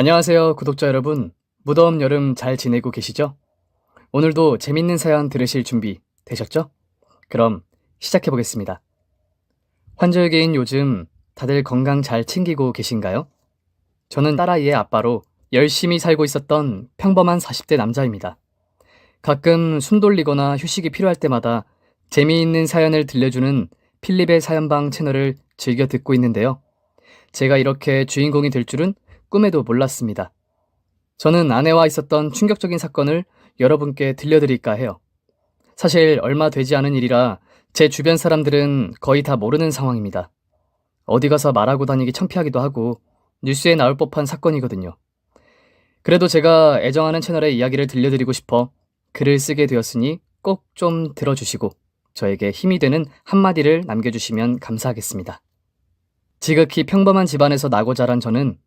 안녕하세요, 구독자 여러분. 무더운 여름 잘 지내고 계시죠? 오늘도 재밌는 사연 들으실 준비 되셨죠? 그럼 시작해 보겠습니다. 환절기인 요즘 다들 건강 잘 챙기고 계신가요? 저는 딸아이의 아빠로 열심히 살고 있었던 평범한 40대 남자입니다. 가끔 숨 돌리거나 휴식이 필요할 때마다 재미있는 사연을 들려주는 필립의 사연방 채널을 즐겨 듣고 있는데요. 제가 이렇게 주인공이 될 줄은 꿈에도 몰랐습니다. 저는 아내와 있었던 충격적인 사건을 여러분께 들려드릴까 해요. 사실 얼마 되지 않은 일이라 제 주변 사람들은 거의 다 모르는 상황입니다. 어디 가서 말하고 다니기 창피하기도 하고 뉴스에 나올 법한 사건이거든요. 그래도 제가 애정하는 채널의 이야기를 들려드리고 싶어 글을 쓰게 되었으니 꼭 좀 들어주시고 저에게 힘이 되는 한마디를 남겨주시면 감사하겠습니다. 지극히 평범한 집안에서 나고 자란 저는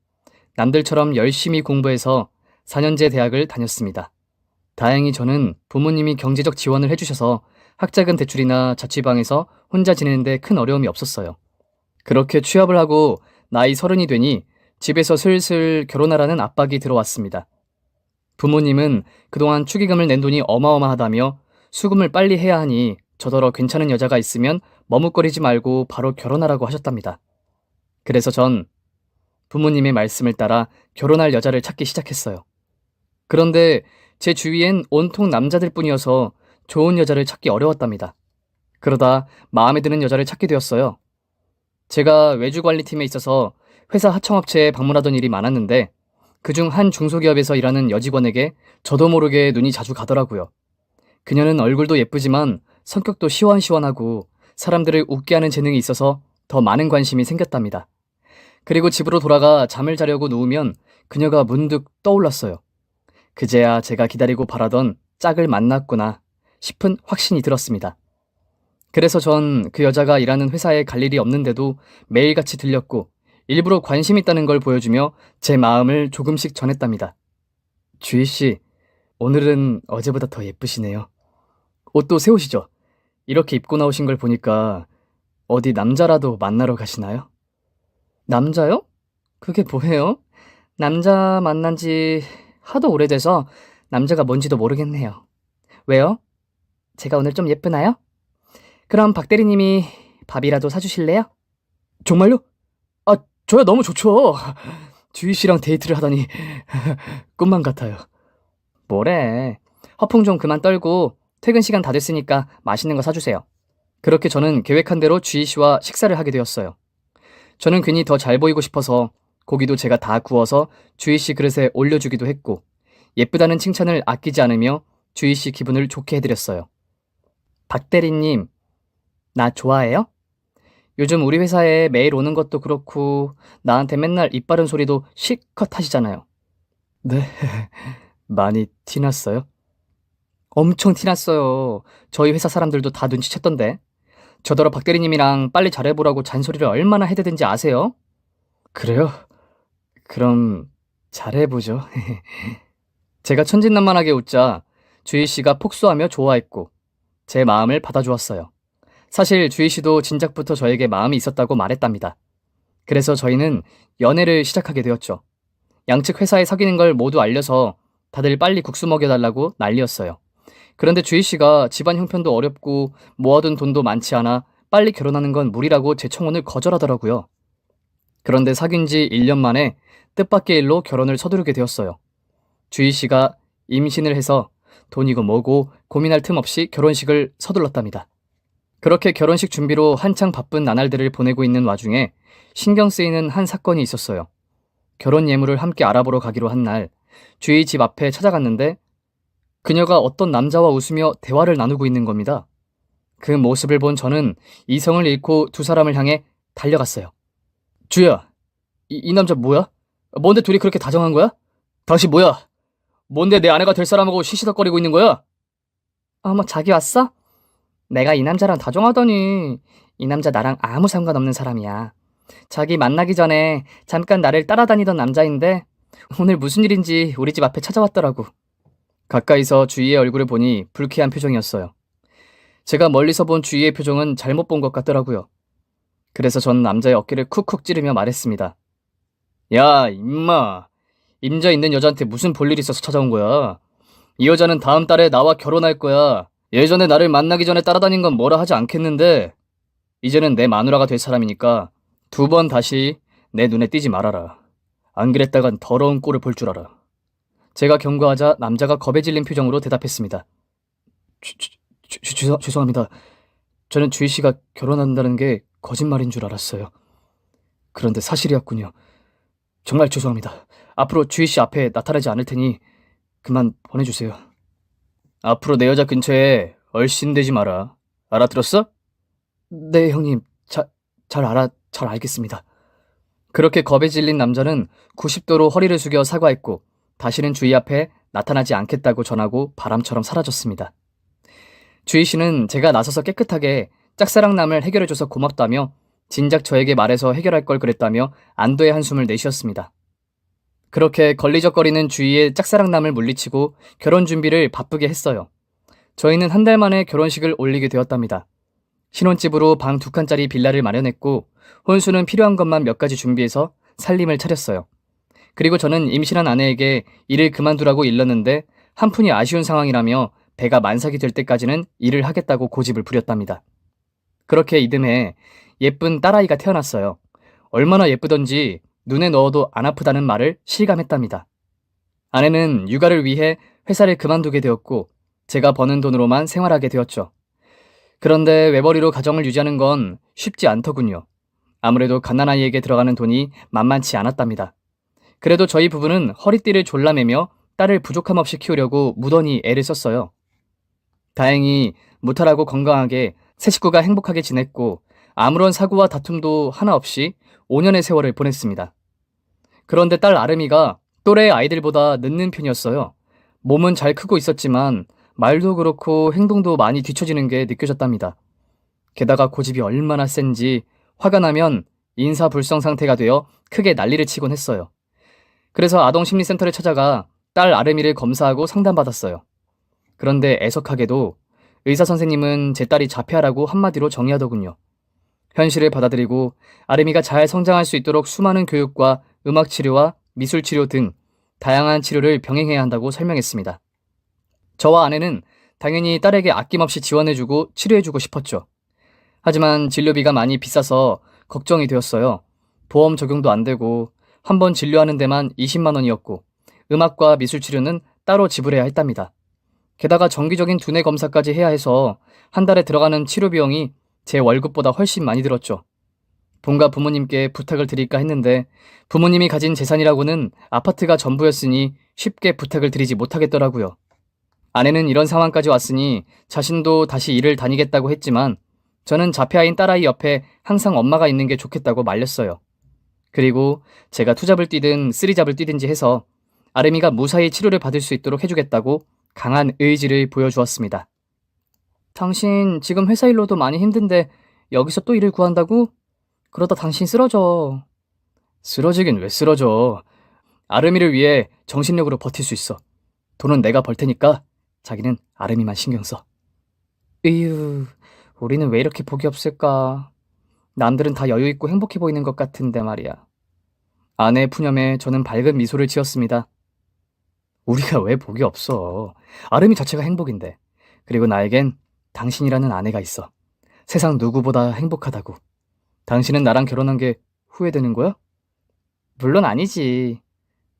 남들처럼 열심히 공부해서 4년제 대학을 다녔습니다. 다행히 저는 부모님이 경제적 지원을 해주셔서 학자금 대출이나 자취방에서 혼자 지내는데 큰 어려움이 없었어요. 그렇게 취업을 하고 나이 30이 되니 집에서 슬슬 결혼하라는 압박이 들어왔습니다. 부모님은 그동안 축의금을 낸 돈이 어마어마하다며 수금을 빨리 해야 하니 저더러 괜찮은 여자가 있으면 머뭇거리지 말고 바로 결혼하라고 하셨답니다. 그래서 전 부모님의 말씀을 따라 결혼할 여자를 찾기 시작했어요. 그런데 제 주위엔 온통 남자들 뿐이어서 좋은 여자를 찾기 어려웠답니다. 그러다 마음에 드는 여자를 찾게 되었어요. 제가 외주관리팀에 있어서 회사 하청업체에 방문하던 일이 많았는데 그중 한 중소기업에서 일하는 여직원에게 저도 모르게 눈이 자주 가더라고요. 그녀는 얼굴도 예쁘지만 성격도 시원시원하고 사람들을 웃게 하는 재능이 있어서 더 많은 관심이 생겼답니다. 그리고 집으로 돌아가 잠을 자려고 누우면 그녀가 문득 떠올랐어요. 그제야 제가 기다리고 바라던 짝을 만났구나 싶은 확신이 들었습니다. 그래서 전 그 여자가 일하는 회사에 갈 일이 없는데도 매일같이 들렸고 일부러 관심 있다는 걸 보여주며 제 마음을 조금씩 전했답니다. 주희씨, 오늘은 어제보다 더 예쁘시네요. 옷도 새 옷이죠? 이렇게 입고 나오신 걸 보니까 어디 남자라도 만나러 가시나요? 남자요? 그게 뭐예요? 남자 만난 지 하도 오래돼서 남자가 뭔지도 모르겠네요. 왜요? 제가 오늘 좀 예쁘나요? 그럼 박 대리님이 밥이라도 사주실래요? 정말요? 아, 저야 너무 좋죠. 주희 씨랑 데이트를 하다니 꿈만 같아요. 뭐래. 허풍 좀 그만 떨고 퇴근 시간 다 됐으니까 맛있는 거 사주세요. 그렇게 저는 계획한 대로 주희 씨와 식사를 하게 되었어요. 저는 괜히 더 잘 보이고 싶어서 고기도 제가 다 구워서 주희 씨 그릇에 올려주기도 했고 예쁘다는 칭찬을 아끼지 않으며 주희 씨 기분을 좋게 해드렸어요. 박 대리님, 나 좋아해요? 요즘 우리 회사에 매일 오는 것도 그렇고 나한테 맨날 입 바른 소리도 실컷 하시잖아요. 네, 많이 티났어요? 엄청 티났어요. 저희 회사 사람들도 다 눈치챘던데. 저더러 박 대리님이랑 빨리 잘해보라고 잔소리를 얼마나 해대든지 아세요? 그래요? 그럼 잘해보죠. 제가 천진난만하게 웃자 주희 씨가 폭소하며 좋아했고 제 마음을 받아주었어요. 사실 주희 씨도 진작부터 저에게 마음이 있었다고 말했답니다. 그래서 저희는 연애를 시작하게 되었죠. 양측 회사에 사귀는 걸 모두 알려서 다들 빨리 국수 먹여달라고 난리였어요. 그런데 주희 씨가 집안 형편도 어렵고 모아둔 돈도 많지 않아 빨리 결혼하는 건 무리라고 제 청혼을 거절하더라고요. 그런데 사귄 지 1년 만에 뜻밖의 일로 결혼을 서두르게 되었어요. 주희 씨가 임신을 해서 돈이고 뭐고 고민할 틈 없이 결혼식을 서둘렀답니다. 그렇게 결혼식 준비로 한창 바쁜 나날들을 보내고 있는 와중에 신경 쓰이는 한 사건이 있었어요. 결혼 예물을 함께 알아보러 가기로 한 날, 주희 집 앞에 찾아갔는데 그녀가 어떤 남자와 웃으며 대화를 나누고 있는 겁니다. 그 모습을 본 저는 이성을 잃고 두 사람을 향해 달려갔어요. 주희야, 이 남자 뭐야? 뭔데 둘이 그렇게 다정한 거야? 당신 뭐야? 뭔데 내 아내가 될 사람하고 시시덕거리고 있는 거야? 어머, 자기 왔어? 내가 이 남자랑 다정하더니 이 남자 나랑 아무 상관없는 사람이야. 자기 만나기 전에 잠깐 나를 따라다니던 남자인데 오늘 무슨 일인지 우리 집 앞에 찾아왔더라고. 가까이서 주희의 얼굴을 보니 불쾌한 표정이었어요. 제가 멀리서 본 주희의 표정은 잘못 본 것 같더라고요. 그래서 전 남자의 어깨를 쿡쿡 찌르며 말했습니다. 야, 임마. 임자 있는 여자한테 무슨 볼일 있어서 찾아온 거야? 이 여자는 다음 달에 나와 결혼할 거야. 예전에 나를 만나기 전에 따라다닌 건 뭐라 하지 않겠는데 이제는 내 마누라가 될 사람이니까 2번 다시 내 눈에 띄지 말아라. 안 그랬다간 더러운 꼴을 볼 줄 알아. 제가 경고하자 남자가 겁에 질린 표정으로 대답했습니다. 죄송합니다. 저는 주희 씨가 결혼한다는 게 거짓말인 줄 알았어요. 그런데 사실이었군요. 정말 죄송합니다. 앞으로 주희 씨 앞에 나타나지 않을 테니 그만 보내주세요. 앞으로 내 여자 근처에 얼씬대지 마라. 알아들었어? 네, 형님. 잘 알겠습니다. 그렇게 겁에 질린 남자는 90도로 허리를 숙여 사과했고 다시는 주희 앞에 나타나지 않겠다고 전하고 바람처럼 사라졌습니다. 주희 씨는 제가 나서서 깨끗하게 짝사랑남을 해결해줘서 고맙다며 진작 저에게 말해서 해결할 걸 그랬다며 안도의 한숨을 내쉬었습니다. 그렇게 걸리적거리는 주희의 짝사랑남을 물리치고 결혼 준비를 바쁘게 했어요. 저희는 한 달 만에 결혼식을 올리게 되었답니다. 신혼집으로 방 2칸짜리 빌라를 마련했고 혼수는 필요한 것만 몇 가지 준비해서 살림을 차렸어요. 그리고 저는 임신한 아내에게 일을 그만두라고 일렀는데 한푼이 아쉬운 상황이라며 배가 만삭이 될 때까지는 일을 하겠다고 고집을 부렸답니다. 그렇게 이듬해 예쁜 딸아이가 태어났어요. 얼마나 예쁘던지 눈에 넣어도 안 아프다는 말을 실감했답니다. 아내는 육아를 위해 회사를 그만두게 되었고 제가 버는 돈으로만 생활하게 되었죠. 그런데 외벌이로 가정을 유지하는 건 쉽지 않더군요. 아무래도 갓난아이에게 들어가는 돈이 만만치 않았답니다. 그래도 저희 부부는 허리띠를 졸라매며 딸을 부족함 없이 키우려고 무던히 애를 썼어요. 다행히 무탈하고 건강하게 세 식구가 행복하게 지냈고 아무런 사고와 다툼도 하나 없이 5년의 세월을 보냈습니다. 그런데 딸 아름이가 또래 아이들보다 늦는 편이었어요. 몸은 잘 크고 있었지만 말도 그렇고 행동도 많이 뒤처지는 게 느껴졌답니다. 게다가 고집이 얼마나 센지 화가 나면 인사불성 상태가 되어 크게 난리를 치곤 했어요. 그래서 아동심리센터를 찾아가 딸 아름이를 검사하고 상담받았어요. 그런데 애석하게도 의사 선생님은 제 딸이 자폐아라고 한마디로 정의하더군요. 현실을 받아들이고 아름이가 잘 성장할 수 있도록 수많은 교육과 음악 치료와 미술 치료 등 다양한 치료를 병행해야 한다고 설명했습니다. 저와 아내는 당연히 딸에게 아낌없이 지원해주고 치료해주고 싶었죠. 하지만 진료비가 많이 비싸서 걱정이 되었어요. 보험 적용도 안 되고 한 번 진료하는 데만 20만 원이었고 음악과 미술 치료는 따로 지불해야 했답니다. 게다가 정기적인 두뇌 검사까지 해야 해서 한 달에 들어가는 치료 비용이 제 월급보다 훨씬 많이 들었죠. 본가 부모님께 부탁을 드릴까 했는데 부모님이 가진 재산이라고는 아파트가 전부였으니 쉽게 부탁을 드리지 못하겠더라고요. 아내는 이런 상황까지 왔으니 자신도 다시 일을 다니겠다고 했지만 저는 자폐아인 딸아이 옆에 항상 엄마가 있는 게 좋겠다고 말렸어요. 그리고 제가 투잡을 뛰든 쓰리잡을 뛰든지 해서 아름이가 무사히 치료를 받을 수 있도록 해주겠다고 강한 의지를 보여주었습니다. 당신 지금 회사 일로도 많이 힘든데 여기서 또 일을 구한다고? 그러다 당신 쓰러져. 쓰러지긴 왜 쓰러져. 아름이를 위해 정신력으로 버틸 수 있어. 돈은 내가 벌 테니까 자기는 아름이만 신경 써. 으유, 우리는 왜 이렇게 복이 없을까? 남들은 다 여유 있고 행복해 보이는 것 같은데 말이야. 아내의 푸념에 저는 밝은 미소를 지었습니다. 우리가 왜 복이 없어? 아름이 자체가 행복인데. 그리고 나에겐 당신이라는 아내가 있어. 세상 누구보다 행복하다고. 당신은 나랑 결혼한 게 후회되는 거야? 물론 아니지.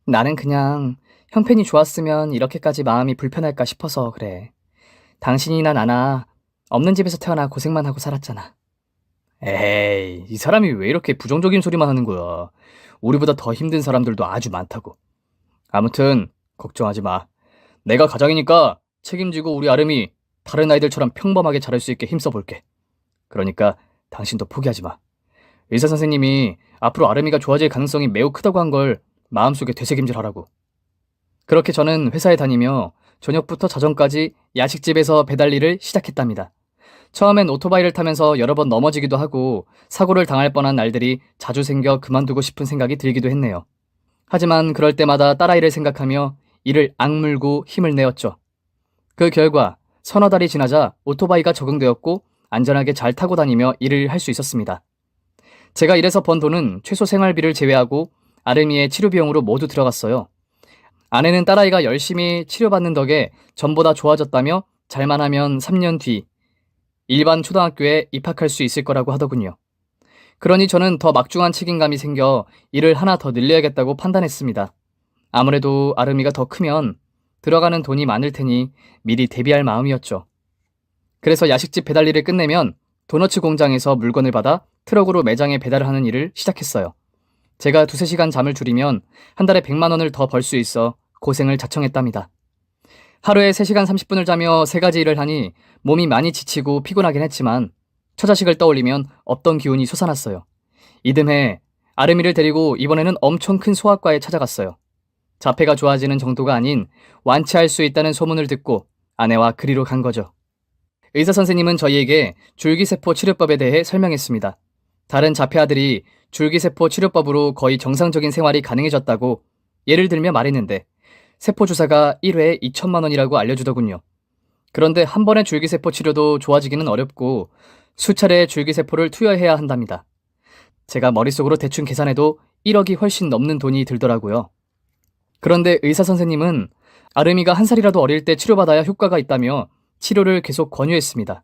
나는 그냥 형편이 좋았으면 이렇게까지 마음이 불편할까 싶어서 그래. 당신이나 나나 없는 집에서 태어나 고생만 하고 살았잖아. 에이, 이 사람이 왜 이렇게 부정적인 소리만 하는 거야. 우리보다 더 힘든 사람들도 아주 많다고. 아무튼 걱정하지 마. 내가 가장이니까 책임지고 우리 아름이 다른 아이들처럼 평범하게 자랄 수 있게 힘써볼게. 그러니까 당신도 포기하지 마. 의사 선생님이 앞으로 아름이가 좋아질 가능성이 매우 크다고 한 걸 마음속에 되새김질하라고. 그렇게 저는 회사에 다니며 저녁부터 자정까지 야식집에서 배달 일을 시작했답니다. 처음엔 오토바이를 타면서 여러 번 넘어지기도 하고 사고를 당할 뻔한 날들이 자주 생겨 그만두고 싶은 생각이 들기도 했네요. 하지만 그럴 때마다 딸아이를 생각하며 이를 악물고 힘을 내었죠. 그 결과 서너 달이 지나자 오토바이가 적응되었고 안전하게 잘 타고 다니며 일을 할 수 있었습니다. 제가 일해서 번 돈은 최소 생활비를 제외하고 아름이의 치료 비용으로 모두 들어갔어요. 아내는 딸아이가 열심히 치료받는 덕에 전보다 좋아졌다며 잘만 하면 3년 뒤 일반 초등학교에 입학할 수 있을 거라고 하더군요. 그러니 저는 더 막중한 책임감이 생겨 일을 하나 더 늘려야겠다고 판단했습니다. 아무래도 아름이가 더 크면 들어가는 돈이 많을 테니 미리 대비할 마음이었죠. 그래서 야식집 배달 일을 끝내면 도너츠 공장에서 물건을 받아 트럭으로 매장에 배달을 하는 일을 시작했어요. 제가 2~3시간 잠을 줄이면 한 달에 100만 원을 더 벌 수 있어 고생을 자청했답니다. 하루에 3시간 30분을 자며 3가지 일을 하니 몸이 많이 지치고 피곤하긴 했지만 처자식을 떠올리면 없던 기운이 솟아났어요. 이듬해 아름이를 데리고 이번에는 엄청 큰 소아과에 찾아갔어요. 자폐가 좋아지는 정도가 아닌 완치할 수 있다는 소문을 듣고 아내와 그리로 간 거죠. 의사 선생님은 저희에게 줄기세포 치료법에 대해 설명했습니다. 다른 자폐아들이 줄기세포 치료법으로 거의 정상적인 생활이 가능해졌다고 예를 들며 말했는데 세포 주사가 1회에 2천만 원이라고 알려주더군요. 그런데 한 번의 줄기세포 치료도 좋아지기는 어렵고 수차례 줄기세포를 투여해야 한답니다. 제가 머릿속으로 대충 계산해도 1억이 훨씬 넘는 돈이 들더라고요. 그런데 의사 선생님은 아름이가 1살이라도 어릴 때 치료받아야 효과가 있다며 치료를 계속 권유했습니다.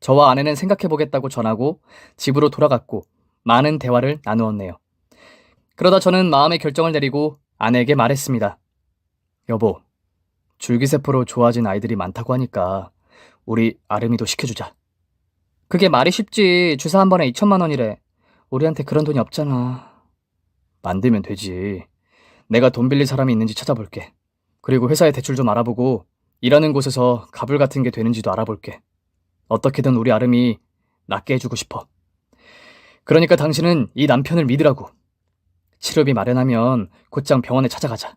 저와 아내는 생각해보겠다고 전하고 집으로 돌아갔고 많은 대화를 나누었네요. 그러다 저는 마음의 결정을 내리고 아내에게 말했습니다. 여보, 줄기세포로 좋아진 아이들이 많다고 하니까 우리 아름이도 시켜주자. 그게 말이 쉽지. 주사 한 번에 2천만 원이래. 우리한테 그런 돈이 없잖아. 만들면 되지. 내가 돈 빌릴 사람이 있는지 찾아볼게. 그리고 회사에 대출 좀 알아보고 일하는 곳에서 가불 같은 게 되는지도 알아볼게. 어떻게든 우리 아름이 낫게 해주고 싶어. 그러니까 당신은 이 남편을 믿으라고. 치료비 마련하면 곧장 병원에 찾아가자.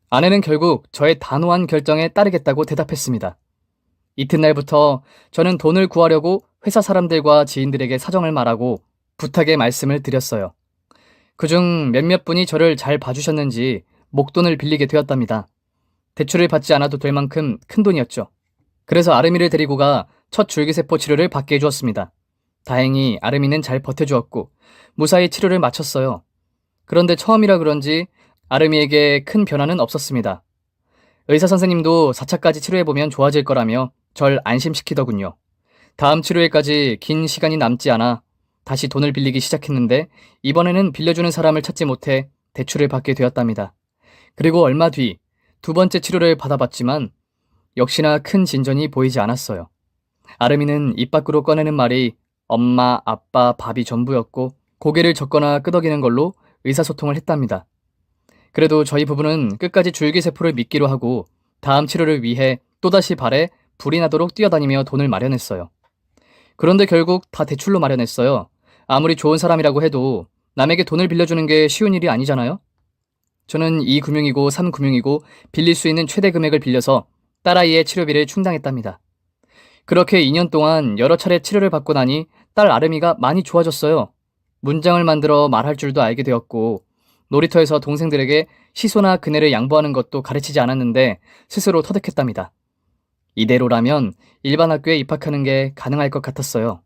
아내는 결국 저의 단호한 결정에 따르겠다고 대답했습니다. 이튿날부터 저는 돈을 구하려고 회사 사람들과 지인들에게 사정을 말하고 부탁의 말씀을 드렸어요. 그중 몇몇 분이 저를 잘 봐주셨는지 목돈을 빌리게 되었답니다. 대출을 받지 않아도 될 만큼 큰 돈이었죠. 그래서 아름이를 데리고 가 첫 줄기세포 치료를 받게 해주었습니다. 다행히 아름이는 잘 버텨주었고 무사히 치료를 마쳤어요. 그런데 처음이라 그런지 아름이에게 큰 변화는 없었습니다. 의사 선생님도 4차까지 치료해보면 좋아질 거라며 절 안심시키더군요. 다음 치료일까지 긴 시간이 남지 않아 다시 돈을 빌리기 시작했는데 이번에는 빌려주는 사람을 찾지 못해 대출을 받게 되었답니다. 그리고 얼마 뒤 2번째 치료를 받아봤지만 역시나 큰 진전이 보이지 않았어요. 아름이는 입 밖으로 꺼내는 말이 엄마, 아빠, 밥이 전부였고 고개를 젓거나 끄덕이는 걸로 의사소통을 했답니다. 그래도 저희 부부는 끝까지 줄기세포를 믿기로 하고 다음 치료를 위해 또다시 발에 불이 나도록 뛰어다니며 돈을 마련했어요. 그런데 결국 다 대출로 마련했어요. 아무리 좋은 사람이라고 해도 남에게 돈을 빌려주는 게 쉬운 일이 아니잖아요? 저는 2금융이고 3금융이고 빌릴 수 있는 최대 금액을 빌려서 딸아이의 치료비를 충당했답니다. 그렇게 2년 동안 여러 차례 치료를 받고 나니 딸 아름이가 많이 좋아졌어요. 문장을 만들어 말할 줄도 알게 되었고 놀이터에서 동생들에게 시소나 그네를 양보하는 것도 가르치지 않았는데 스스로 터득했답니다. 이대로라면 일반 학교에 입학하는 게 가능할 것 같았어요.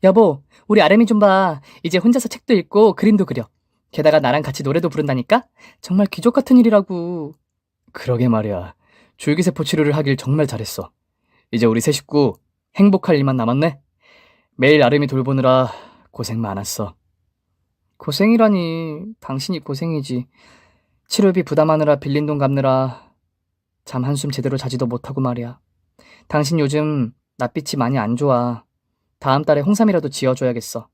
여보, 우리 아름이 좀 봐. 이제 혼자서 책도 읽고 그림도 그려. 게다가 나랑 같이 노래도 부른다니까? 정말 귀족 같은 일이라고. 그러게 말이야. 줄기세포 치료를 하길 정말 잘했어. 이제 우리 세 식구 행복할 일만 남았네. 매일 아름이 돌보느라 고생 많았어. 고생이라니, 당신이 고생이지. 치료비 부담하느라 빌린 돈 갚느라 잠 한숨 제대로 자지도 못하고 말이야. 당신 요즘 낯빛이 많이 안 좋아. 다음 달에 홍삼이라도 지어줘야겠어.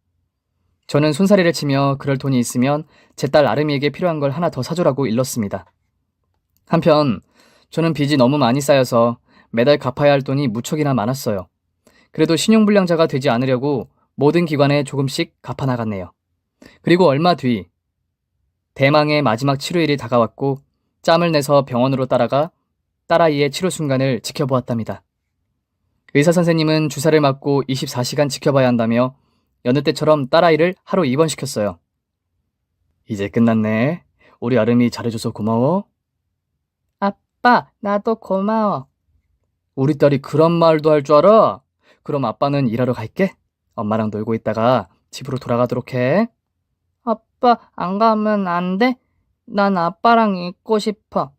저는 손사래를 치며 그럴 돈이 있으면 제 딸 아름이에게 필요한 걸 하나 더 사주라고 일렀습니다. 한편 저는 빚이 너무 많이 쌓여서 매달 갚아야 할 돈이 무척이나 많았어요. 그래도 신용불량자가 되지 않으려고 모든 기관에 조금씩 갚아나갔네요. 그리고 얼마 뒤 대망의 마지막 치료일이 다가왔고 짬을 내서 병원으로 따라가 딸아이의 치료 순간을 지켜보았답니다. 의사 선생님은 주사를 맞고 24시간 지켜봐야 한다며 여느 때처럼 딸아이를 하루 입원시켰어요. 이제 끝났네. 우리 아름이 잘해줘서 고마워. 아빠, 나도 고마워. 우리 딸이 그런 말도 할 줄 알아? 그럼 아빠는 일하러 갈게. 엄마랑 놀고 있다가 집으로 돌아가도록 해. 아빠, 안 가면 안 돼? 난 아빠랑 있고 싶어.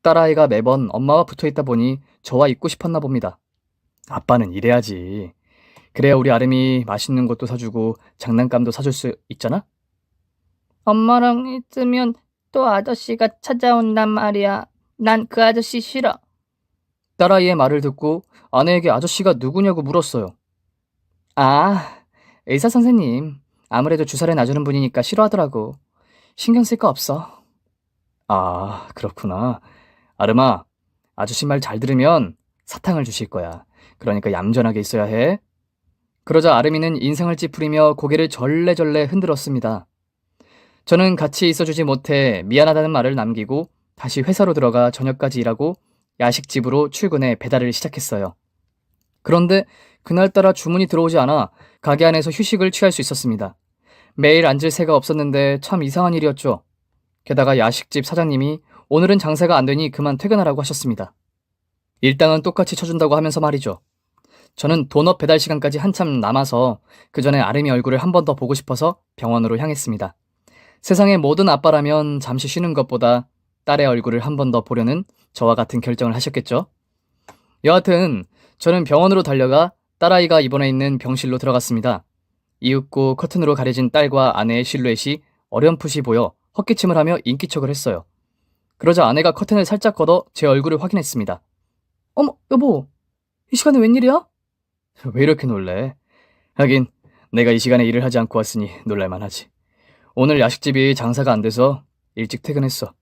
딸아이가 매번 엄마와 붙어 있다 보니 저와 있고 싶었나 봅니다. 아빠는 이래야지. 그래야 우리 아름이 맛있는 것도 사주고 장난감도 사줄 수 있잖아? 엄마랑 있으면 또 아저씨가 찾아온단 말이야. 난 그 아저씨 싫어. 딸아이의 말을 듣고 아내에게 아저씨가 누구냐고 물었어요. 아, 의사 선생님. 아무래도 주사를 놔주는 분이니까 싫어하더라고. 신경 쓸 거 없어. 아, 그렇구나. 아름아, 아저씨 말 잘 들으면 사탕을 주실 거야. 그러니까 얌전하게 있어야 해. 그러자 아름이는 인상을 찌푸리며 고개를 절레절레 흔들었습니다. 저는 같이 있어주지 못해 미안하다는 말을 남기고 다시 회사로 들어가 저녁까지 일하고 야식집으로 출근해 배달을 시작했어요. 그런데 그날따라 주문이 들어오지 않아 가게 안에서 휴식을 취할 수 있었습니다. 매일 앉을 새가 없었는데 참 이상한 일이었죠. 게다가 야식집 사장님이 오늘은 장사가 안 되니 그만 퇴근하라고 하셨습니다. 일당은 똑같이 쳐준다고 하면서 말이죠. 저는 도넛 배달 시간까지 한참 남아서 그 전에 아름이 얼굴을 한 번 더 보고 싶어서 병원으로 향했습니다. 세상의 모든 아빠라면 잠시 쉬는 것보다 딸의 얼굴을 한 번 더 보려는 저와 같은 결정을 하셨겠죠? 여하튼 저는 병원으로 달려가 딸아이가 입원해 있는 병실로 들어갔습니다. 이윽고 커튼으로 가려진 딸과 아내의 실루엣이 어렴풋이 보여 헛기침을 하며 인기척을 했어요. 그러자 아내가 커튼을 살짝 걷어 제 얼굴을 확인했습니다. 어머, 여보, 이 시간에 웬일이야? 왜 이렇게 놀래? 하긴 내가 이 시간에 일을 하지 않고 왔으니 놀랄만 하지. 오늘 야식집이 장사가 안 돼서 일찍 퇴근했어.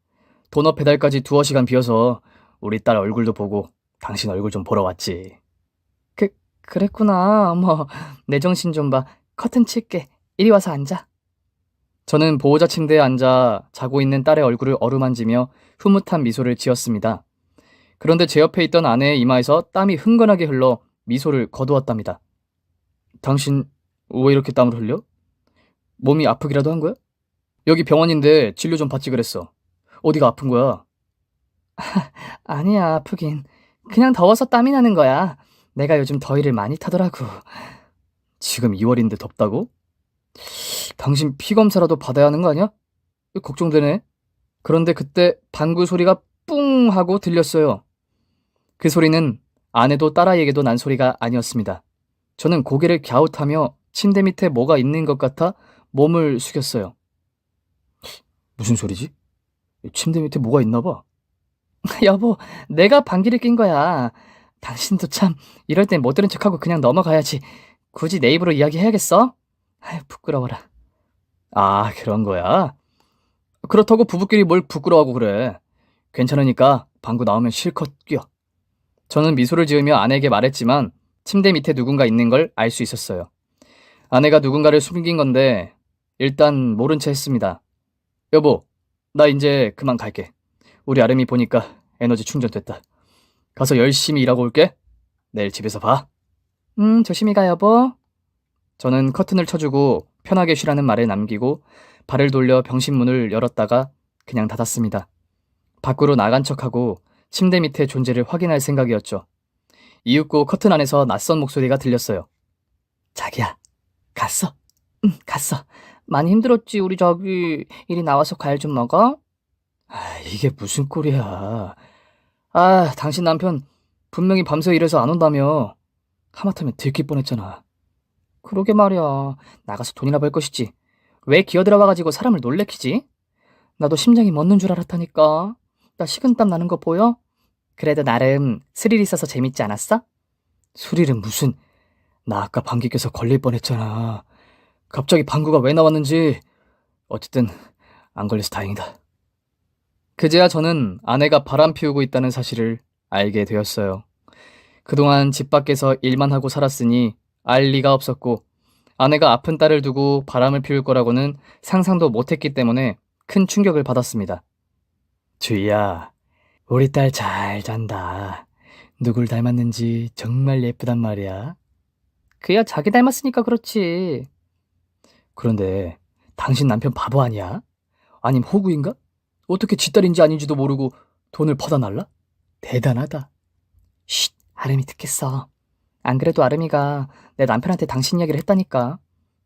도넛 배달까지 두어 시간 비어서 우리 딸 얼굴도 보고 당신 얼굴 좀 보러 왔지. 그랬구나. 어머, 내 정신 좀 봐. 커튼 칠게. 이리 와서 앉아. 저는 보호자 침대에 앉아 자고 있는 딸의 얼굴을 어루만지며 흐뭇한 미소를 지었습니다. 그런데 제 옆에 있던 아내의 이마에서 땀이 흥건하게 흘러 미소를 거두었답니다. 당신 왜 이렇게 땀을 흘려? 몸이 아프기라도 한 거야? 여기 병원인데 진료 좀 받지 그랬어. 어디가 아픈 거야? 아니야, 아프긴. 그냥 더워서 땀이 나는 거야. 내가 요즘 더위를 많이 타더라고. 지금 2월인데 덥다고? 당신 피 검사라도 받아야 하는 거 아니야? 걱정되네. 그런데 그때 방구 소리가 뿡 하고 들렸어요. 그 소리는 아내도 딸아이에게도 난 소리가 아니었습니다. 저는 고개를 갸웃하며 침대 밑에 뭐가 있는 것 같아 몸을 숙였어요. 무슨 소리지? 침대 밑에 뭐가 있나 봐. 여보, 내가 방귀를 낀 거야. 당신도 참 이럴 땐 못 들은 척하고 그냥 넘어가야지. 굳이 내 입으로 이야기해야겠어? 아유, 부끄러워라. 아, 그런 거야? 그렇다고 부부끼리 뭘 부끄러워하고 그래. 괜찮으니까 방구 나오면 실컷 끼어. 저는 미소를 지으며 아내에게 말했지만 침대 밑에 누군가 있는 걸 알 수 있었어요. 아내가 누군가를 숨긴 건데 일단 모른 채 했습니다. 여보, 나 이제 그만 갈게. 우리 아름이 보니까 에너지 충전됐다. 가서 열심히 일하고 올게. 내일 집에서 봐. 조심히 가, 여보. 저는 커튼을 쳐주고 편하게 쉬라는 말을 남기고 발을 돌려 병실 문을 열었다가 그냥 닫았습니다. 밖으로 나간 척하고 침대 밑의 존재를 확인할 생각이었죠. 이윽고 커튼 안에서 낯선 목소리가 들렸어요. 자기야, 갔어? 응, 갔어. 많이 힘들었지, 우리 저기. 이리 나와서 과일 좀 먹어? 아, 이게 무슨 꼴이야. 아, 당신 남편 분명히 밤새 일해서 안 온다며. 하마터면 들킬 뻔했잖아. 그러게 말이야. 나가서 돈이나 벌 것이지. 왜 기어들어와가지고 사람을 놀래키지? 나도 심장이 멎는 줄 알았다니까. 나 식은땀 나는 거 보여? 그래도 나름 스릴 있어서 재밌지 않았어? 스릴은 무슨... 나 아까 방귀 껴서 걸릴 뻔했잖아. 갑자기 방구가 왜 나왔는지... 어쨌든 안 걸려서 다행이다. 그제야 저는 아내가 바람 피우고 있다는 사실을 알게 되었어요. 그동안 집 밖에서 일만 하고 살았으니 알 리가 없었고 아내가 아픈 딸을 두고 바람을 피울 거라고는 상상도 못했기 때문에 큰 충격을 받았습니다. 주희야, 우리 딸 잘 잔다. 누굴 닮았는지 정말 예쁘단 말이야. 그야 자기 닮았으니까 그렇지. 그런데 당신 남편 바보 아니야? 아님 호구인가? 어떻게 지 딸인지 아닌지도 모르고 돈을 퍼다 날라? 대단하다. 쉿, 아름이 듣겠어. 안 그래도 아름이가 내 남편한테 당신 이야기를 했다니까.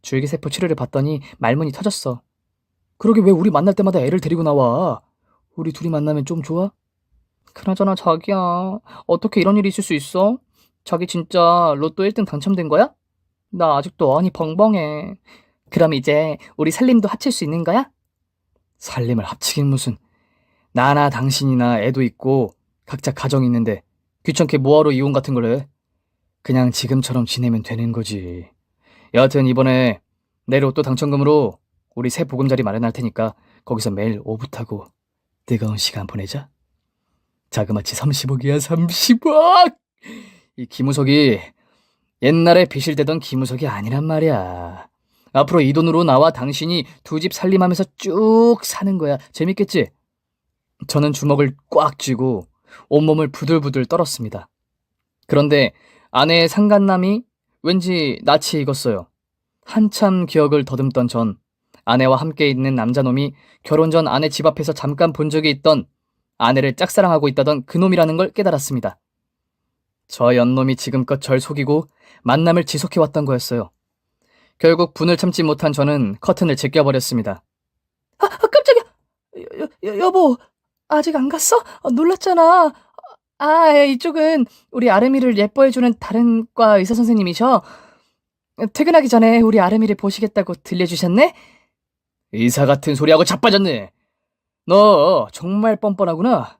줄기세포 치료를 받더니 말문이 터졌어. 그러게 왜 우리 만날 때마다 애를 데리고 나와? 우리 둘이 만나면 좀 좋아? 그나저나 자기야, 어떻게 이런 일이 있을 수 있어? 자기 진짜 로또 1등 당첨된 거야? 나 아직도 안이 벙벙해. 그럼 이제 우리 살림도 합칠 수 있는 거야? 살림을 합치긴 무슨. 나나 당신이나 애도 있고 각자 가정이 있는데 귀찮게 뭐하러 이혼 같은 걸 해? 그냥 지금처럼 지내면 되는 거지. 여하튼 이번에 내 로또 당첨금으로 우리 새 보금자리 마련할 테니까 거기서 매일 오붓 하고 뜨거운 시간 보내자. 자그마치 30억이야, 30억! 이 기무석이 옛날에 빚을 대던 기무석이 아니란 말이야. 앞으로 이 돈으로 나와 당신이 두 집 살림하면서 쭉 사는 거야. 재밌겠지? 저는 주먹을 꽉 쥐고 온몸을 부들부들 떨었습니다. 그런데 아내의 상간남이 왠지 낯이 익었어요. 한참 기억을 더듬던 전 아내와 함께 있는 남자놈이 결혼 전 아내 집 앞에서 잠깐 본 적이 있던 아내를 짝사랑하고 있다던 그놈이라는 걸 깨달았습니다. 저 연놈이 지금껏 절 속이고 만남을 지속해왔던 거였어요. 결국 분을 참지 못한 저는 커튼을 제껴버렸습니다. 깜짝이야. 여보, 아직 안 갔어? 놀랐잖아. 이쪽은 우리 아름이를 예뻐해주는 다른 과 의사 선생님이셔. 퇴근하기 전에 우리 아름이를 보시겠다고 들려주셨네? 의사 같은 소리하고 자빠졌네. 너 정말 뻔뻔하구나.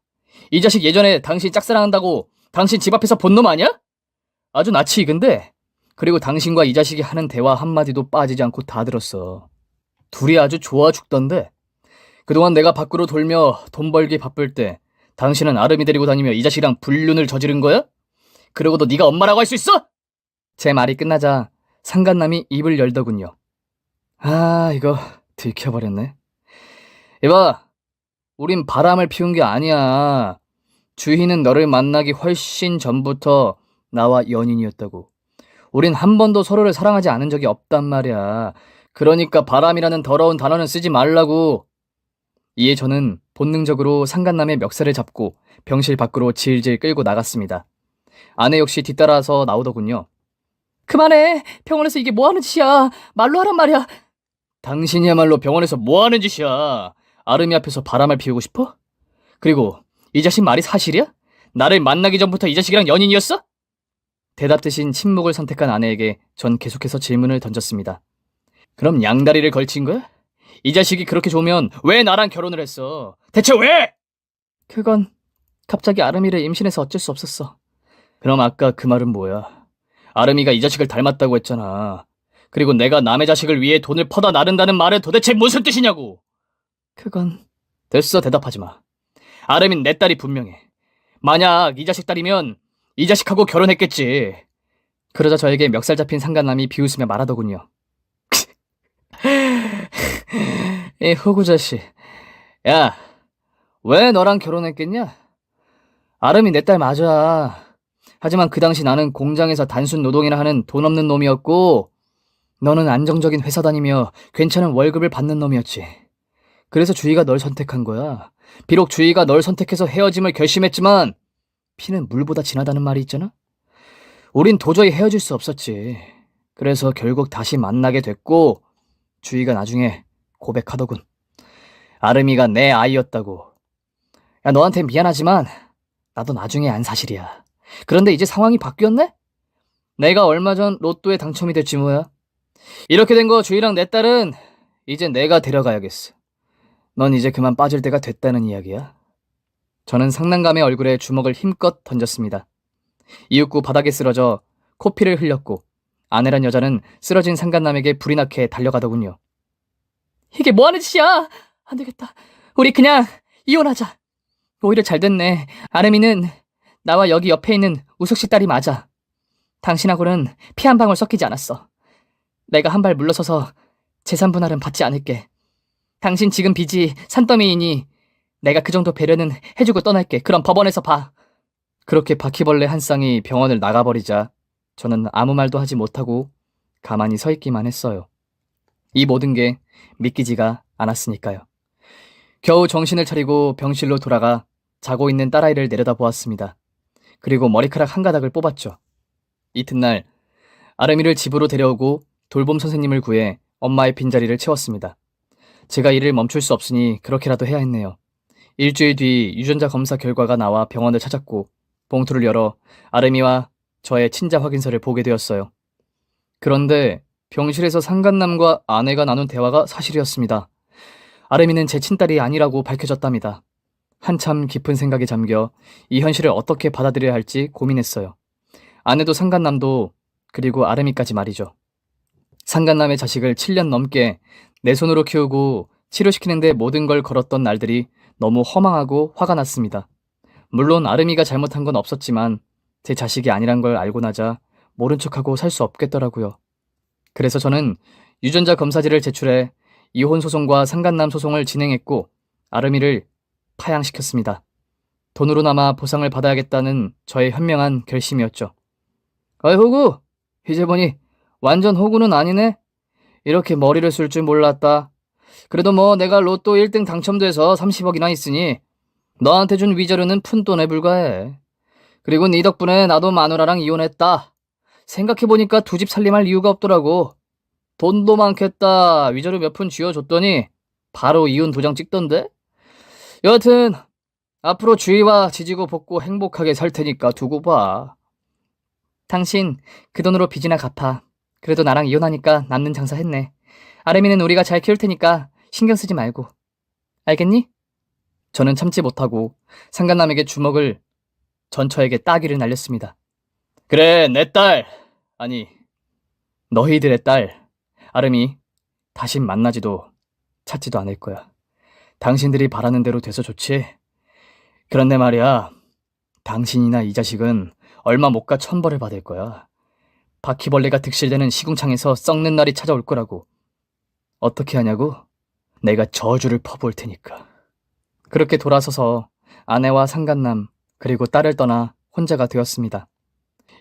이 자식 예전에 당신 짝사랑한다고 당신 집 앞에서 본 놈 아니야? 아주 낯이 익은데. 그리고 당신과 이 자식이 하는 대화 한마디도 빠지지 않고 다 들었어. 둘이 아주 좋아 죽던데. 그동안 내가 밖으로 돌며 돈 벌기 바쁠 때 당신은 아름이 데리고 다니며 이 자식이랑 불륜을 저지른 거야? 그러고도 네가 엄마라고 할 수 있어? 제 말이 끝나자 상간남이 입을 열더군요. 이거 들켜버렸네. 이봐, 우린 바람을 피운 게 아니야. 주희는 너를 만나기 훨씬 전부터 나와 연인이었다고. 우린 한 번도 서로를 사랑하지 않은 적이 없단 말이야. 그러니까 바람이라는 더러운 단어는 쓰지 말라고. 이에 저는 본능적으로 상간남의 멱살을 잡고 병실 밖으로 질질 끌고 나갔습니다. 아내 역시 뒤따라서 나오더군요. 그만해. 병원에서 이게 뭐 하는 짓이야. 말로 하란 말이야. 당신이야말로 병원에서 뭐 하는 짓이야. 아름이 앞에서 바람을 피우고 싶어? 그리고 이 자식 말이 사실이야? 나를 만나기 전부터 이 자식이랑 연인이었어? 대답 대신 침묵을 선택한 아내에게 전 계속해서 질문을 던졌습니다. 그럼 양다리를 걸친 거야? 이 자식이 그렇게 좋으면 왜 나랑 결혼을 했어? 대체 왜? 그건 갑자기 아름이를 임신해서 어쩔 수 없었어. 그럼 아까 그 말은 뭐야? 아름이가 이 자식을 닮았다고 했잖아. 그리고 내가 남의 자식을 위해 돈을 퍼다 나른다는 말은 도대체 무슨 뜻이냐고? 그건 됐어, 대답하지 마. 아름이는 내 딸이 분명해. 만약 이 자식 딸이면 이 자식하고 결혼했겠지. 그러자 저에게 멱살 잡힌 상간남이 비웃으며 말하더군요. 이 호구 자식. 야, 왜 너랑 결혼했겠냐? 아름이 내 딸 맞아. 하지만 그 당시 나는 공장에서 단순 노동이나 하는 돈 없는 놈이었고, 너는 안정적인 회사 다니며 괜찮은 월급을 받는 놈이었지. 그래서 주희가 널 선택한 거야. 비록 주희가 널 선택해서 헤어짐을 결심했지만 피는 물보다 진하다는 말이 있잖아? 우린 도저히 헤어질 수 없었지. 그래서 결국 다시 만나게 됐고 주희가 나중에 고백하더군. 아름이가 내 아이였다고. 야, 너한테 미안하지만 나도 나중에 안 사실이야. 그런데 이제 상황이 바뀌었네? 내가 얼마 전 로또에 당첨이 됐지 뭐야. 이렇게 된 거 주희랑 내 딸은 이제 내가 데려가야겠어. 넌 이제 그만 빠질 때가 됐다는 이야기야. 저는 상난감의 얼굴에 주먹을 힘껏 던졌습니다. 이윽고 바닥에 쓰러져 코피를 흘렸고 아내란 여자는 쓰러진 상간남에게 불이 나게 달려가더군요. 이게 뭐 하는 짓이야. 안 되겠다. 우리 그냥 이혼하자. 오히려 잘 됐네. 아름이는 나와 여기 옆에 있는 우석 씨 딸이 맞아. 당신하고는 피 한 방울 섞이지 않았어. 내가 한 발 물러서서 재산 분할은 받지 않을게. 당신 지금 빚이 산더미이니 내가 그 정도 배려는 해주고 떠날게. 그럼 법원에서 봐. 그렇게 바퀴벌레 한 쌍이 병원을 나가버리자 저는 아무 말도 하지 못하고 가만히 서 있기만 했어요. 이 모든 게 믿기지가 않았으니까요. 겨우 정신을 차리고 병실로 돌아가 자고 있는 딸아이를 내려다보았습니다. 그리고 머리카락 한 가닥을 뽑았죠. 이튿날 아름이를 집으로 데려오고 돌봄 선생님을 구해 엄마의 빈자리를 채웠습니다. 제가 일을 멈출 수 없으니 그렇게라도 해야 했네요. 일주일 뒤 유전자 검사 결과가 나와 병원을 찾았고 봉투를 열어 아름이와 저의 친자 확인서를 보게 되었어요. 그런데 병실에서 상간남과 아내가 나눈 대화가 사실이었습니다. 아름이는 제 친딸이 아니라고 밝혀졌답니다. 한참 깊은 생각에 잠겨 이 현실을 어떻게 받아들여야 할지 고민했어요. 아내도 상간남도 그리고 아름이까지 말이죠. 상간남의 자식을 7년 넘게 내 손으로 키우고 치료시키는데 모든 걸 걸었던 날들이 너무 허망하고 화가 났습니다. 물론 아름이가 잘못한 건 없었지만 제 자식이 아니란 걸 알고 나자 모른 척하고 살 수 없겠더라고요. 그래서 저는 유전자 검사지를 제출해 이혼 소송과 상간남 소송을 진행했고 아름이를 파양시켰습니다. 돈으로나마 보상을 받아야겠다는 저의 현명한 결심이었죠. 어이 호구! 이제 보니 완전 호구는 아니네? 이렇게 머리를 쓸 줄 몰랐다. 그래도 뭐 내가 로또 1등 당첨돼서 30억이나 있으니 너한테 준 위자료는 푼돈에 불과해. 그리고 네 덕분에 나도 마누라랑 이혼했다. 생각해보니까 두 집 살림할 이유가 없더라고. 돈도 많겠다. 위자료 몇 푼 쥐어줬더니 바로 이혼 도장 찍던데? 여하튼 앞으로 주희와 지지고 볶고 행복하게 살 테니까 두고 봐. 당신 그 돈으로 빚이나 갚아. 그래도 나랑 이혼하니까 남는 장사 했네. 아름이는 우리가 잘 키울 테니까 신경 쓰지 말고. 알겠니? 저는 참지 못하고 상간남에게 주먹을 전처에게 따귀를 날렸습니다. 그래, 내 딸. 아니, 너희들의 딸. 아름이 다신 만나지도 찾지도 않을 거야. 당신들이 바라는 대로 돼서 좋지. 그런데 말이야, 당신이나 이 자식은 얼마 못 가 천벌을 받을 거야. 바퀴벌레가 득실되는 시궁창에서 썩는 날이 찾아올 거라고. 어떻게 하냐고? 내가 저주를 퍼부을 테니까. 그렇게 돌아서서 아내와 상간남 그리고 딸을 떠나 혼자가 되었습니다.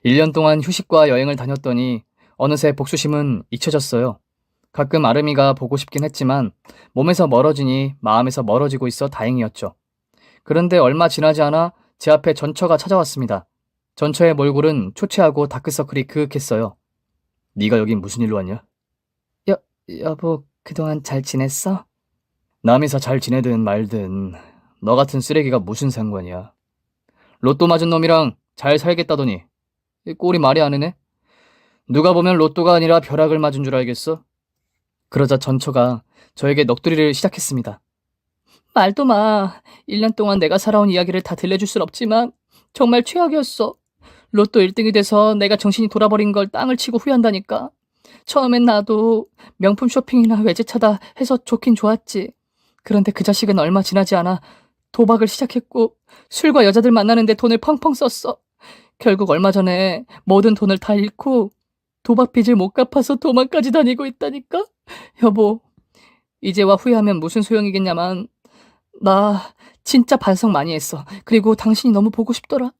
1년 동안 휴식과 여행을 다녔더니 어느새 복수심은 잊혀졌어요. 가끔 아름이가 보고 싶긴 했지만 몸에서 멀어지니 마음에서 멀어지고 있어 다행이었죠. 그런데 얼마 지나지 않아 제 앞에 전처가 찾아왔습니다. 전처의 몰골은 초췌하고 다크서클이 그윽했어요. 네가 여긴 무슨 일로 왔냐? 여보, 그동안 잘 지냈어? 남이사 잘 지내든 말든 너 같은 쓰레기가 무슨 상관이야. 로또 맞은 놈이랑 잘 살겠다더니 이 꼴이 말이 안 되네. 누가 보면 로또가 아니라 벼락을 맞은 줄 알겠어? 그러자 전처가 저에게 넋두리를 시작했습니다. 말도 마. 1년 동안 내가 살아온 이야기를 다 들려줄 순 없지만 정말 최악이었어. 로또 1등이 돼서 내가 정신이 돌아버린 걸 땅을 치고 후회한다니까. 처음엔 나도 명품 쇼핑이나 외제차다 해서 좋긴 좋았지. 그런데 그 자식은 얼마 지나지 않아 도박을 시작했고 술과 여자들 만나는데 돈을 펑펑 썼어. 결국 얼마 전에 모든 돈을 다 잃고 도박 빚을 못 갚아서 도망까지 다니고 있다니까. 여보, 이제와 후회하면 무슨 소용이겠냐만 나 진짜 반성 많이 했어. 그리고 당신이 너무 보고 싶더라.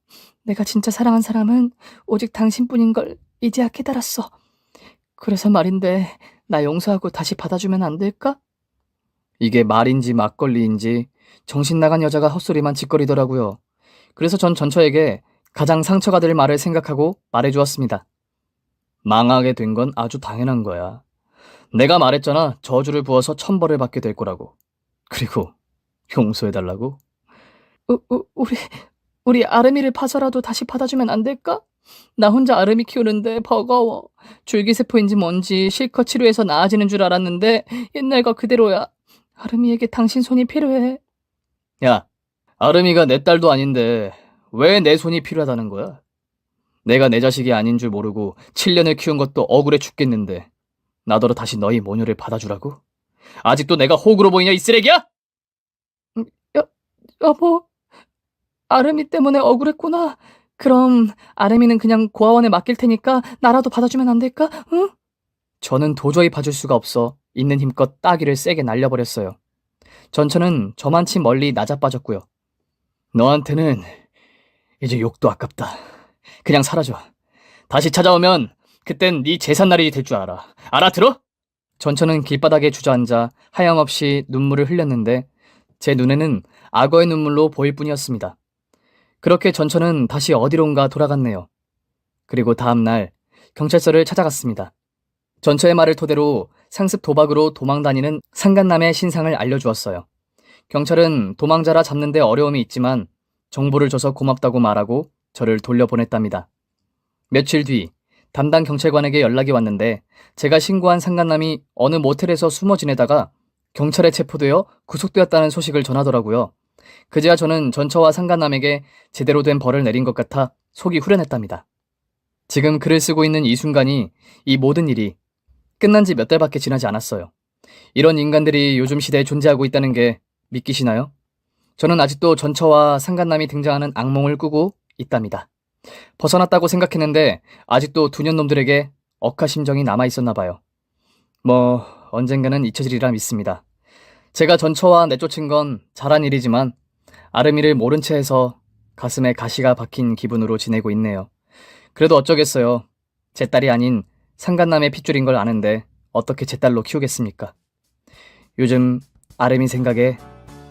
내가 진짜 사랑한 사람은 오직 당신뿐인 걸 이제야 깨달았어. 그래서 말인데 나 용서하고 다시 받아주면 안 될까? 이게 말인지 막걸리인지 정신 나간 여자가 헛소리만 짓거리더라고요. 그래서 전 전처에게 가장 상처가 될 말을 생각하고 말해주었습니다. 망하게 된 건 아주 당연한 거야. 내가 말했잖아. 저주를 부어서 천벌을 받게 될 거라고. 그리고 용서해달라고? 우리 아름이를 봐서라도 다시 받아주면 안 될까? 나 혼자 아름이 키우는데 버거워. 줄기세포인지 뭔지 실컷 치료해서 나아지는 줄 알았는데 옛날과 그대로야. 아름이에게 당신 손이 필요해. 야, 아름이가 내 딸도 아닌데 왜 내 손이 필요하다는 거야? 내가 내 자식이 아닌 줄 모르고 7년을 키운 것도 억울해 죽겠는데 나더러 다시 너희 모녀를 받아주라고? 아직도 내가 호구로 보이냐 이 쓰레기야? 여보, 아름이 때문에 억울했구나. 그럼 아름이는 그냥 고아원에 맡길 테니까 나라도 받아주면 안 될까? 응? 저는 도저히 봐줄 수가 없어 있는 힘껏 따귀를 세게 날려버렸어요. 전처는 저만치 멀리 낮아빠졌고요. 너한테는 이제 욕도 아깝다. 그냥 사라져. 다시 찾아오면 그땐 네 제삿날이 될 줄 알아. 알아들어? 전처는 길바닥에 주저앉아 하염없이 눈물을 흘렸는데 제 눈에는 악어의 눈물로 보일 뿐이었습니다. 그렇게 전처는 다시 어디론가 돌아갔네요. 그리고 다음 날 경찰서를 찾아갔습니다. 전처의 말을 토대로 상습 도박으로 도망다니는 상간남의 신상을 알려주었어요. 경찰은 도망자라 잡는데 어려움이 있지만 정보를 줘서 고맙다고 말하고 저를 돌려보냈답니다. 며칠 뒤 담당 경찰관에게 연락이 왔는데 제가 신고한 상간남이 어느 모텔에서 숨어 지내다가 경찰에 체포되어 구속되었다는 소식을 전하더라고요. 그제야 저는 전처와 상간남에게 제대로 된 벌을 내린 것 같아 속이 후련했답니다. 지금 글을 쓰고 있는 이 순간이 이 모든 일이 끝난 지 몇 달밖에 지나지 않았어요. 이런 인간들이 요즘 시대에 존재하고 있다는 게 믿기시나요? 저는 아직도 전처와 상간남이 등장하는 악몽을 꾸고 있답니다. 벗어났다고 생각했는데 아직도 두년놈들에게 억하심정이 남아있었나 봐요. 뭐 언젠가는 잊혀지리라 믿습니다. 제가 전처와 내쫓은 건 잘한 일이지만 아름이를 모른 채 해서 가슴에 가시가 박힌 기분으로 지내고 있네요. 그래도 어쩌겠어요. 제 딸이 아닌 상간남의 핏줄인 걸 아는데 어떻게 제 딸로 키우겠습니까? 요즘 아름이 생각에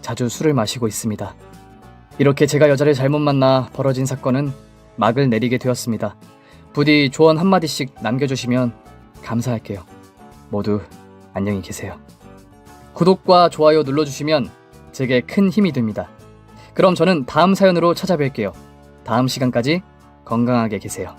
자주 술을 마시고 있습니다. 이렇게 제가 여자를 잘못 만나 벌어진 사건은 막을 내리게 되었습니다. 부디 조언 한마디씩 남겨주시면 감사할게요. 모두 안녕히 계세요. 구독과 좋아요 눌러주시면 제게 큰 힘이 됩니다. 그럼 저는 다음 사연으로 찾아뵐게요. 다음 시간까지 건강하게 계세요.